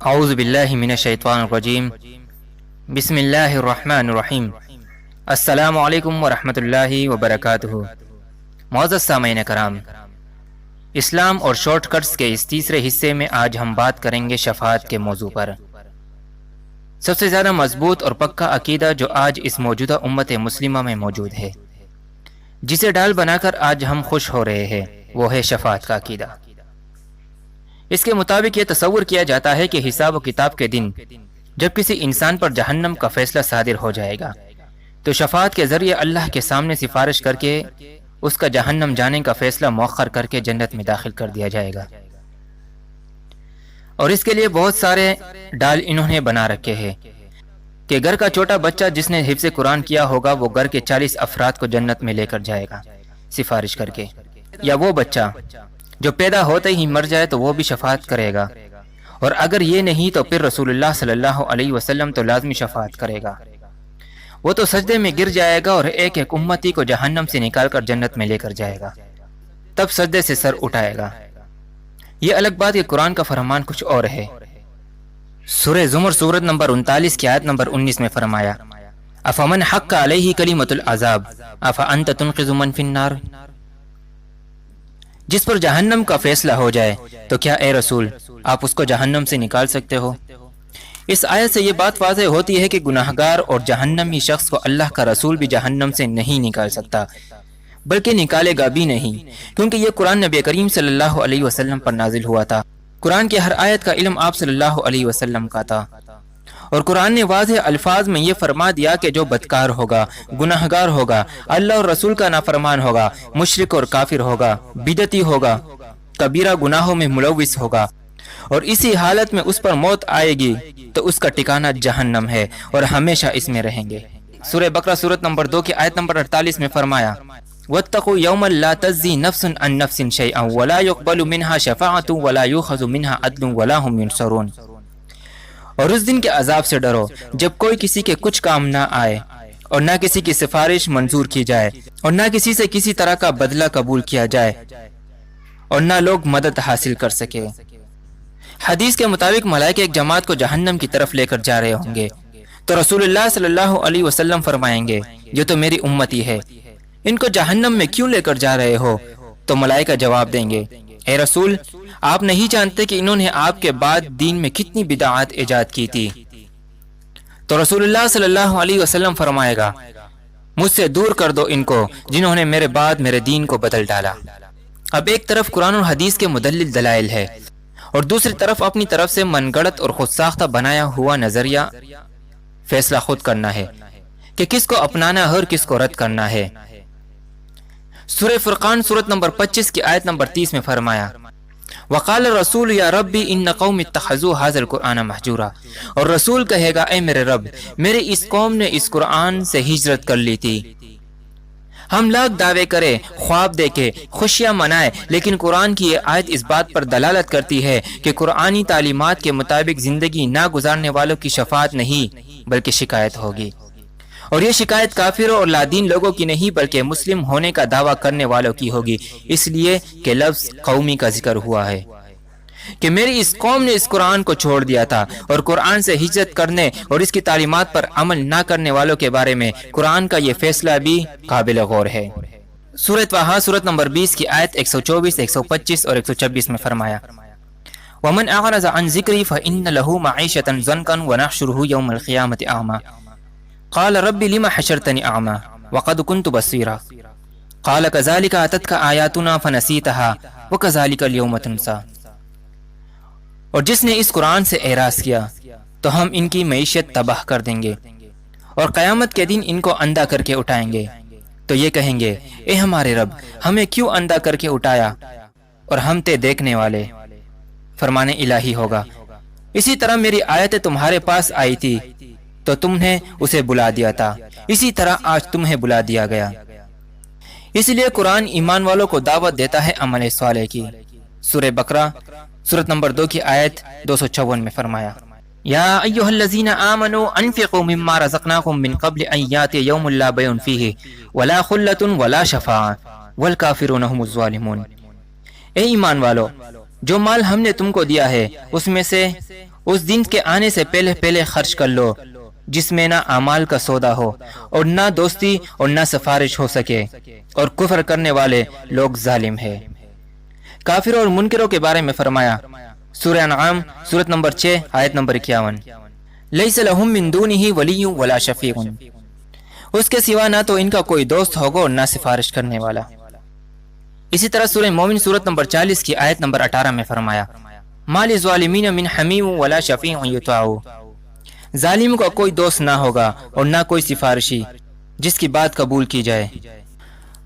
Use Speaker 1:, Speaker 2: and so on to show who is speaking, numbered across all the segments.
Speaker 1: اعوذ باللہ من الشیطان الرجیم بسم اللہ الرحمن الرحیم السلام علیکم ورحمۃ اللہ وبرکاتہ۔ معزز سامعین کرام، اسلام اور شارٹ کٹس کے اس تیسرے حصے میں آج ہم بات کریں گے شفاعت کے موضوع پر۔ سب سے زیادہ مضبوط اور پکا عقیدہ جو آج اس موجودہ امت مسلمہ میں موجود ہے، جسے ڈال بنا کر آج ہم خوش ہو رہے ہیں، وہ ہے شفاعت کا عقیدہ۔ اس کے مطابق یہ تصور کیا جاتا ہے کہ حساب و کتاب کے دن جب کسی انسان پر جہنم کا فیصلہ صادر ہو جائے گا تو شفاعت کے ذریعے اللہ کے سامنے سفارش کر کے اس کا جہنم جانے کا فیصلہ مؤخر کر کے جنت میں داخل کر دیا جائے گا۔ اور اس کے لیے بہت سارے ڈال انہوں نے بنا رکھے ہیں کہ گھر کا چھوٹا بچہ جس نے حفظ قرآن کیا ہوگا وہ گھر کے 40 افراد کو جنت میں لے کر جائے گا سفارش کر کے، یا وہ بچہ جو پیدا ہوتے ہی مر جائے تو وہ بھی شفاعت کرے گا، اور اگر یہ نہیں تو پھر رسول اللہ صلی اللہ علیہ وسلم تو لازمی شفاعت کرے گا۔ وہ تو سجدے میں گر جائے گا اور ایک ایک امتی کو جہنم سے نکال کر جنت میں لے کر جائے گا، تب سجدے سے سر اٹھائے گا۔ یہ الگ بات کہ قرآن کا فرمان کچھ اور ہے۔ سورہ زمر سورت نمبر 39 کی آیت نمبر 19 میں فرمایا، افمن حق علیہ کلمۃ العذاب افانت تنقذ من فی النار، جس پر جہنم کا فیصلہ ہو جائے تو کیا اے رسول آپ اس کو جہنم سے نکال سکتے ہو؟ اس آیت سے یہ بات واضح ہوتی ہے کہ گناہگار اور جہنمی شخص کو اللہ کا رسول بھی جہنم سے نہیں نکال سکتا، بلکہ نکالے گا بھی نہیں، کیونکہ یہ قرآن نبی کریم صلی اللہ علیہ وسلم پر نازل ہوا تھا۔ قرآن کی ہر آیت کا علم آپ صلی اللہ علیہ وسلم کا تھا، اور قرآن نے واضح الفاظ میں یہ فرما دیا کہ جو بدکار ہوگا، گناہگار ہوگا، اللہ اور رسول کا نافرمان ہوگا، مشرک اور کافر ہوگا، بدعتی ہوگا، کبیرہ گناہوں میں ملوث ہوگا، اور اسی حالت میں اس پر موت آئے گی تو اس کا ٹھکانہ جہنم ہے اور ہمیشہ اس میں رہیں گے۔ سورہ بقرہ سورت نمبر 2 کی آیت نمبر 48 میں فرمایا، وَاتَّقُوا يَوْمًا لَا تَجْزِي نَفْسٌ عَن نَفْسٍ شَيْئًا وَلَا يُقْبَلُ مِنْهَا شَفَاعَةٌ وَلَا يُؤْخَذُ مِنْهَا عَدْلٌ وَلَا هُمْ يُنصَرُونَ، اور اس دن کے عذاب سے ڈرو جب کوئی کسی کے کچھ کام نہ آئے اور نہ کسی کی سفارش منظور کی جائے اور نہ کسی سے کسی طرح کا بدلہ قبول کیا جائے اور نہ لوگ مدد حاصل کر سکے۔ حدیث کے مطابق ملائکہ ایک جماعت کو جہنم کی طرف لے کر جا رہے ہوں گے تو رسول اللہ صلی اللہ علیہ وسلم فرمائیں گے، یہ تو میری امتی ہے، ان کو جہنم میں کیوں لے کر جا رہے ہو؟ تو ملائکہ جواب دیں گے، اے رسول آپ نہیں جانتے کہ انہوں نے آپ کے بعد دین میں کتنی بدعات ایجاد کی تھی؟ تو رسول اللہ صلی اللہ علیہ وسلم فرمائے گا، مجھ سے دور کر دو ان کو جنہوں نے میرے بعد میرے دین کو بدل ڈالا۔ اب ایک طرف قرآن اور حدیث کے مدلل دلائل ہے اور دوسری طرف اپنی طرف سے من گڑت اور خود ساختہ بنایا ہوا نظریہ فیصلہ خود کرنا ہے کہ کس کو اپنانا ہے اور کس کو رد کرنا ہے۔ سورہ فرقان سورت نمبر 25 کی آیت نمبر 30 میں فرمایا، وقال الرسول یا ربی ان قوم اتخذوا هذا القرآن مہجورا، اور رسول کہے گا، اے میرے رب میرے اس قوم نے اس قرآن سے ہجرت کر لی تھی۔ ہم لاکھ دعوے کرے، خواب دیکھے، خوشیاں منائے، لیکن قرآن کی یہ آیت اس بات پر دلالت کرتی ہے کہ قرآنی تعلیمات کے مطابق زندگی نہ گزارنے والوں کی شفاعت نہیں بلکہ شکایت ہوگی، اور یہ شکایت کافروں اور لادین لوگوں کی نہیں بلکہ مسلم ہونے کا دعویٰ کرنے والوں کی ہوگی، اس لیے کہ لفظ قومی کا ذکر ہوا ہے کہ میری اس قوم نے اس قرآن کو چھوڑ دیا تھا، اور قرآن سے ہجرت کرنے اور اس کی تعلیمات پر عمل نہ کرنے والوں کے بارے میں قرآن کا یہ فیصلہ بھی قابل غور ہے۔ سورۃ طٰہٰ سورت نمبر 20 کی آیت 124، 125 اور 126 میں فرمایا، وَمَنْ أَعْرَضَ عَنْ ذِكْرِي فَإِنَّ لَهُ مَعِيشَةً ضَنْكًا وَنَحْشُرُهُ يَوْمَ الْقِيَامَةِ أَعْمَى قَالَ رَبِّ لِمَ حَشَرْتَنِي أَعْمَى وَقَدْ كُنْتُ بَصِيرًا قَالَ كَذَلِكَ أَتَتْكَ آيَاتُنَا فَنَسِيتَهَا وَكَذَلِكَ الْيَوْمَ تُنسَى، اور جس نے اس قرآن سے اعراض کیا تو ہم ان کی معیشت تباہ کر دیں گے اور قیامت کے دن ان کو اندھا کر کے اٹھائیں گے، تو یہ کہیں گے، اے ہمارے رب ہمیں کیوں اندھا کر کے اٹھایا اور ہم تے دیکھنے والے؟ فرمان الہی ہوگا، اسی طرح میری آیتیں تمہارے پاس آئی تھی تو تم نے اسے بلا دیا تھا، اسی طرح آج تمہیں بلا دیا گیا۔ اس لیے قرآن ایمان والوں کو دعوت دیتا ہے عمل صالح کی۔ سورہ بقرہ سورت نمبر 2 کی آیت 256 میں فرمایا، یا ایھا الذین آمنوا انفقوا مما رزقناکم من قبل ان یاتی یوم لا بیع فیہ ولا خلۃ ولا شفاعۃ والکافرون هم الظالمون، اے ایمان والو جو مال ہم نے تم کو دیا ہے اس میں سے اس دن کے آنے سے پہلے پہلے خرچ کر لو جس میں نہ اعمال کا سودا ہو اور نہ دوستی اور نہ سفارش ہو سکے، اور کفر کرنے والے لوگ ظالم ہے۔ کافروں اور منکروں کے بارے میں فرمایا، سورہ انعام سورت نمبر 6 آیت نمبر 51، لیس لہم من دونہ ولی ولا شفیع، اس کے سوا نہ تو ان کا کوئی دوست ہوگا اور نہ سفارش کرنے والا۔ اسی طرح سورہ مومن سورت نمبر 40 کی آیت نمبر 18 میں فرمایا، ما للظالمین من حمیم ولا شفیع یطاع، ظالم کو کوئی دوست نہ ہوگا اور نہ کوئی سفارشی جس کی بات قبول کی جائے۔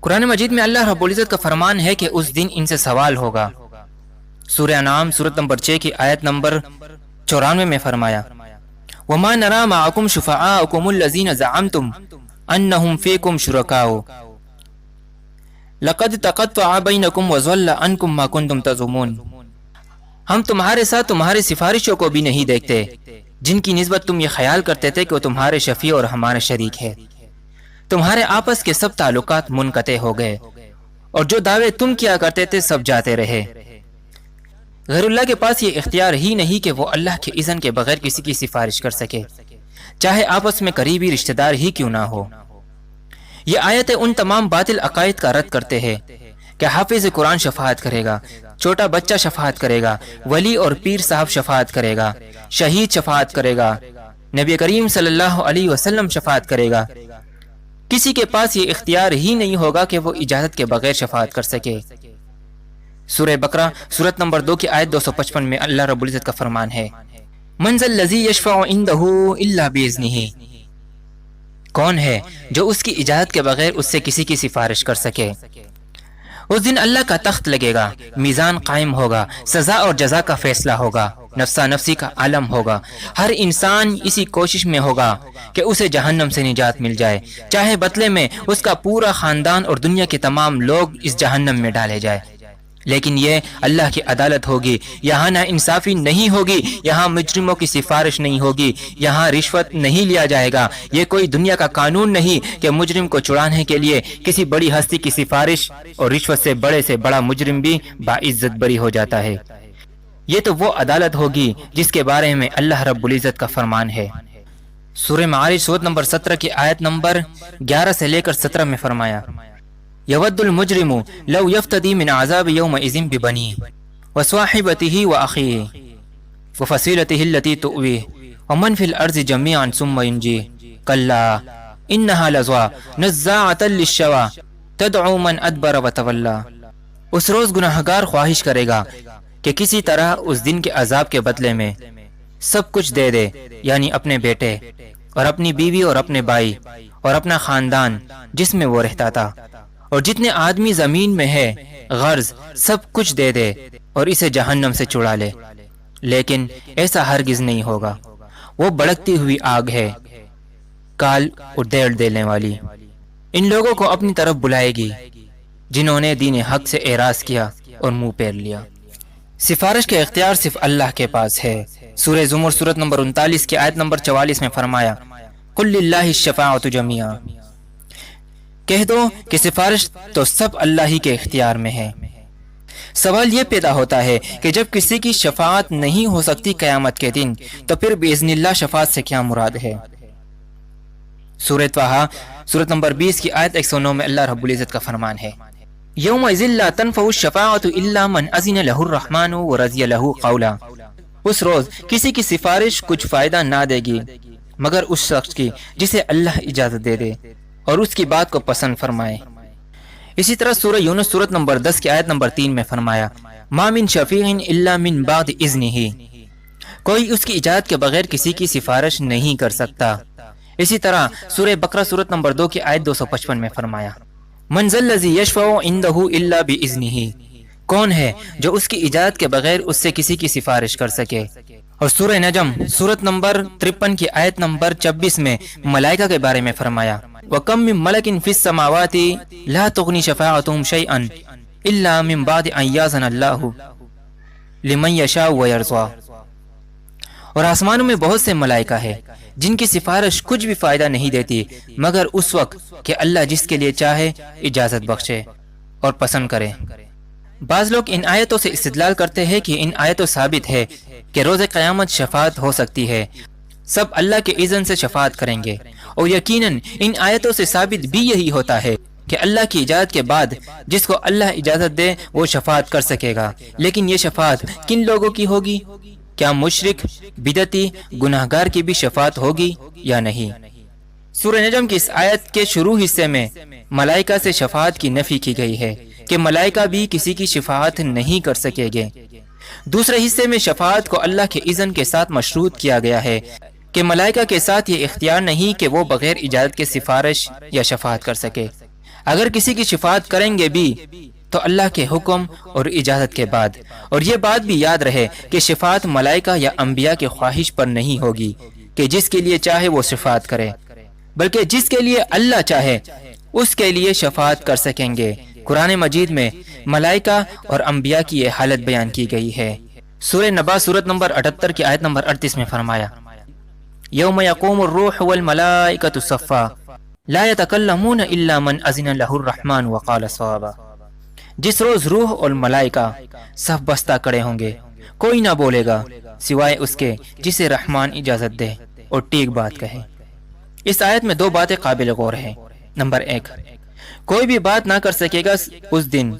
Speaker 1: قرآن مجید میں اللہ رب العزت کا فرمان ہے کہ اس دن ان سے سوال ہوگا۔ سورہ انعام سورت نمبر 6 کی آیت نمبر 94 میں فرمایا، وما نرى معكم شفعاءكم الذين زعمتم انهم فيكم شركاء لقد تقطع بينكم وضل عنكم ما كنتم تزعمون، ہم تمہارے ساتھ تمہارے سفارشوں کو بھی نہیں دیکھتے جن کی نسبت تم یہ خیال کرتے تھے کہ وہ تمہارے شفیع اور ہمارے شریک ہے، تمہارے آپس کے سب تعلقات منقطع ہو گئے اور جو دعوے تم کیا کرتے تھے سب جاتے رہے۔ غیر اللہ کے پاس یہ اختیار ہی نہیں کہ وہ اللہ کے اذن کے بغیر کسی کی سفارش کر سکے، چاہے آپس میں قریبی رشتہ دار ہی کیوں نہ ہو۔ یہ آیتیں ان تمام باطل عقائد کا رد کرتے ہیں کہ حافظ قرآن شفاعت کرے گا، چھوٹا بچہ شفاعت کرے گا، ولی اور پیر صاحب شفاعت کرے گا، شہید شفاعت کرے گا، نبی کریم صلی اللہ علیہ وسلم شفاعت کرے گا۔ کسی کے پاس یہ اختیار ہی نہیں ہوگا کہ وہ اجازت کے بغیر شفاعت کر سکے۔ سورہ بقرہ سورت نمبر 2 کی آیت 255 میں اللہ رب العزت کا فرمان ہے، من ذا الذی یشفع عنده الا باذنہ، کون ہے جو اس کی اجازت کے بغیر اس سے کسی کی سفارش کر سکے۔ اس دن اللہ کا تخت لگے گا، میزان قائم ہوگا، سزا اور جزا کا فیصلہ ہوگا، نفسا نفسی کا عالم ہوگا، ہر انسان اسی کوشش میں ہوگا کہ اسے جہنم سے نجات مل جائے، چاہے بدلے میں اس کا پورا خاندان اور دنیا کے تمام لوگ اس جہنم میں ڈالے جائے۔ لیکن یہ اللہ کی عدالت ہوگی، یہاں نا انصافی نہیں ہوگی، یہاں مجرموں کی سفارش نہیں ہوگی، یہاں رشوت نہیں لیا جائے گا۔ یہ کوئی دنیا کا قانون نہیں کہ مجرم کو چھڑانے کے لیے کسی بڑی ہستی کی سفارش اور رشوت سے بڑا مجرم بھی باعزت بری ہو جاتا ہے۔ یہ تو وہ عدالت ہوگی جس کے بارے میں اللہ رب العزت کا فرمان ہے۔ سورہ معارج سورت نمبر 17 کی آیت نمبر 11 سے لے کر 17 میں فرمایا، یود المجرم لو یفتدی من عذاب یومئذ ببنیہ وصاحبتہ واخیہ وفصیلتہ التی تؤویہ ومن فی الارض جمیعا ثم ینجیہ کلا انہا لظیٰ نزاعۃ للشویٰ تدعو من ادبر وتولی۔ اس روز گناہگار خواہش کرے گا کہ کسی طرح اس دن کے عذاب کے بدلے میں سب کچھ دے دے، یعنی اپنے بیٹے اور اپنی بیوی اور اپنے بھائی اور اپنا خاندان جس میں وہ رہتا تھا اور جتنے آدمی زمین میں ہے، غرض سب کچھ دے دے اور اسے جہنم سے چھڑا لے۔ لیکن ایسا ہرگز نہیں ہوگا، وہ بھڑکتی ہوئی آگ ہے، کال ادھیڑ دینے والی، ان لوگوں کو اپنی طرف بلائے گی جنہوں نے دین حق سے اعراض کیا اور منہ پھیر لیا۔ سفارش کا اختیار صرف اللہ کے پاس ہے۔ سورہ زمر سورت نمبر 39 کی آیت نمبر 44 میں فرمایا، قل للہ الشفاعۃ جمیعا، کہہ دو کہ سفارش تو سب اللہ ہی کے اختیار میں ہے۔ سوال یہ پیدا ہوتا ہے کہ جب کسی کی شفاعت نہیں ہو سکتی قیامت کے دن تو پھر باذن اللہ شفاعت سے کیا مراد ہے؟ سورہ طٰہٰ سورت نمبر 20 کی آیت 109 میں اللہ رب العزت کا فرمان ہے، یومئذ لا تنفع الشفاعۃ الا من اذن له الرحمن ورضی له قولا، اس روز کسی کی سفارش کچھ فائدہ نہ دے گی مگر اس شخص کی جسے اللہ اجازت دے دے اور اس کی بات کو پسند فرمائے۔ اسی طرح سورہ یونس سورت نمبر 10 کی آیت نمبر 3 میں فرمایا، ما من شفیع الا من بعد اذنہ، کوئی اس کی اجازت کے بغیر کسی کی سفارش نہیں کر سکتا۔ اسی طرح سورہ بقرہ سورت نمبر 2 کی آیت 255 میں فرمایا، من ذا الذی یشفع عنده الا باذنہ، کون ہے جو اس کی اجازت کے بغیر اس سے کسی کی سفارش کر سکے۔ اور سورہ نجم سورت نمبر 53 کی آیت نمبر 26 میں ملائکہ کے بارے میں فرمایا، وَكَم مِّن مَلَكٍ فِي السَّمَاوَاتِ لَا تُغْنِ شَفَاعَتُهُمْ شَيْئًا إِلَّا مِن بَعْدِ أَن يَأْذَنَ اللَّهُ لِمَن يَشَاءُ وَيَرْضَىٰ، اور آسمانوں میں بہت سے ملائکہ ہیں جن کی سفارش کچھ بھی فائدہ نہیں دیتی مگر اس وقت کہ اللہ جس کے لیے چاہے اجازت بخشے اور پسند کرے۔ بعض لوگ ان آیتوں سے استدلال کرتے ہیں کہ ان آیتوں ثابت ہے کہ روز قیامت شفاعت ہو سکتی ہے، سب اللہ کے اذن سے شفاعت کریں گے، اور یقیناً ان آیتوں سے ثابت بھی یہی ہوتا ہے کہ اللہ کی اجازت کے بعد جس کو اللہ اجازت دے وہ شفاعت کر سکے گا۔ لیکن یہ شفاعت کن لوگوں کی ہوگی؟ کیا مشرک، بدعتی، گناہگار کی بھی شفاعت ہوگی یا نہیں؟ سورہ نجم کی اس آیت کے شروع حصے میں ملائکہ سے شفاعت کی نفی کی گئی ہے کہ ملائکہ بھی کسی کی شفاعت نہیں کر سکیں گے۔ دوسرے حصے میں شفاعت کو اللہ کے اذن کے ساتھ مشروط کیا گیا ہے کہ ملائکہ کے ساتھ یہ اختیار نہیں کہ وہ بغیر اجازت کے سفارش یا شفاعت کر سکے۔ اگر کسی کی شفاعت کریں گے بھی تو اللہ کے حکم اور اجازت کے بعد، اور یہ بات بھی یاد رہے کہ شفاعت ملائکہ یا انبیاء کی خواہش پر نہیں ہوگی کہ جس کے لیے چاہے وہ شفاعت کرے، بلکہ جس کے لیے اللہ چاہے اس کے لیے شفاعت کر سکیں گے۔ قرآن مجید میں ملائکہ اور انبیاء کی یہ حالت بیان کی گئی ہے۔ سورہ نبا سورت نمبر 78 کی آیت نمبر 38 میں فرمایا، یوم یقوم الروح والملائکۃ صفا لا یتکلمون الا من اذن لہ الرحمن وقال صوابا۔ جس روز روح اور ملائکہ صف بستہ کھڑے ہوں گے، کوئی نہ بولے گا سوائے اس کے جسے رحمان اجازت دے اور ٹھیک بات کہے۔ اس آیت میں دو باتیں قابل غور ہیں۔ نمبر 1، کوئی بھی بات نہ کر سکے گا اس دن،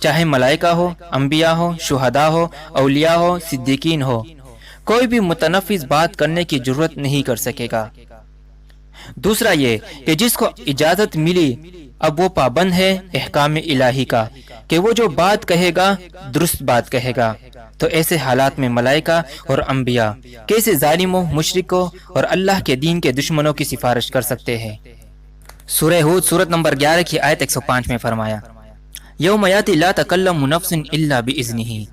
Speaker 1: چاہے ملائکہ ہو، انبیاء ہو، شہداء ہو، اولیاء ہو، صدیقین ہو، کوئی بھی متنفذ بات کرنے کی جرت نہیں کر سکے گا۔ دوسرا یہ کہ جس کو اجازت ملی اب وہ پابند ہے احکام الہی کا کہ وہ جو بات کہے گا درست بات کہے گا۔ تو ایسے حالات میں ملائکہ اور انبیاء کیسے ظالموں، مشرکوں اور اللہ کے دین کے دشمنوں کی سفارش کر سکتے ہیں؟ سورہ ہود سورت نمبر 11 کی آیت 105 میں فرمایا، یوم یاتی لا تکلم نفس الا باذنہ۔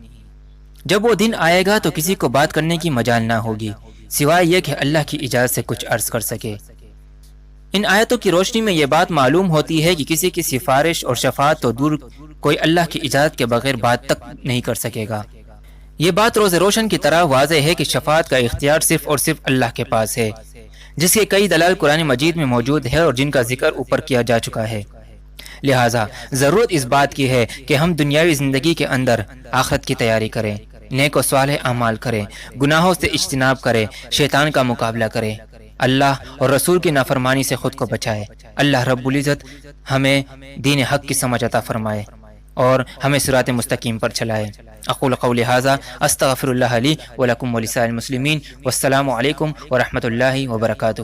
Speaker 1: جب وہ دن آئے گا تو کسی کو بات کرنے کی مجال نہ ہوگی سوائے یہ کہ اللہ کی اجازت سے کچھ عرض کر سکے۔ ان آیتوں کی روشنی میں یہ بات معلوم ہوتی ہے کہ کسی کی سفارش اور شفاعت تو دور، کوئی اللہ کی اجازت کے بغیر بات تک نہیں کر سکے گا۔ یہ بات روز روشن کی طرح واضح ہے کہ شفاعت کا اختیار صرف اور صرف اللہ کے پاس ہے، جس کے کئی دلائل قرآن مجید میں موجود ہے اور جن کا ذکر اوپر کیا جا چکا ہے۔ لہٰذا ضرورت اس بات کی ہے کہ ہم دنیاوی زندگی کے اندر آخرت کی تیاری کریں، نیک و صالح اعمال کریں، گناہوں سے اجتناب کریں، شیطان کا مقابلہ کریں، اللہ اور رسول کی نافرمانی سے خود کو بچائے۔ اللہ رب العزت ہمیں دین حق کی سمجھ عطا فرمائے اور ہمیں صراط مستقیم پر چلائے۔ اقول قولی ھذا استغفر اللہ لی ولکم ولسائر المسلمین، والسلام علیکم ورحمۃ اللہ وبرکاتہ۔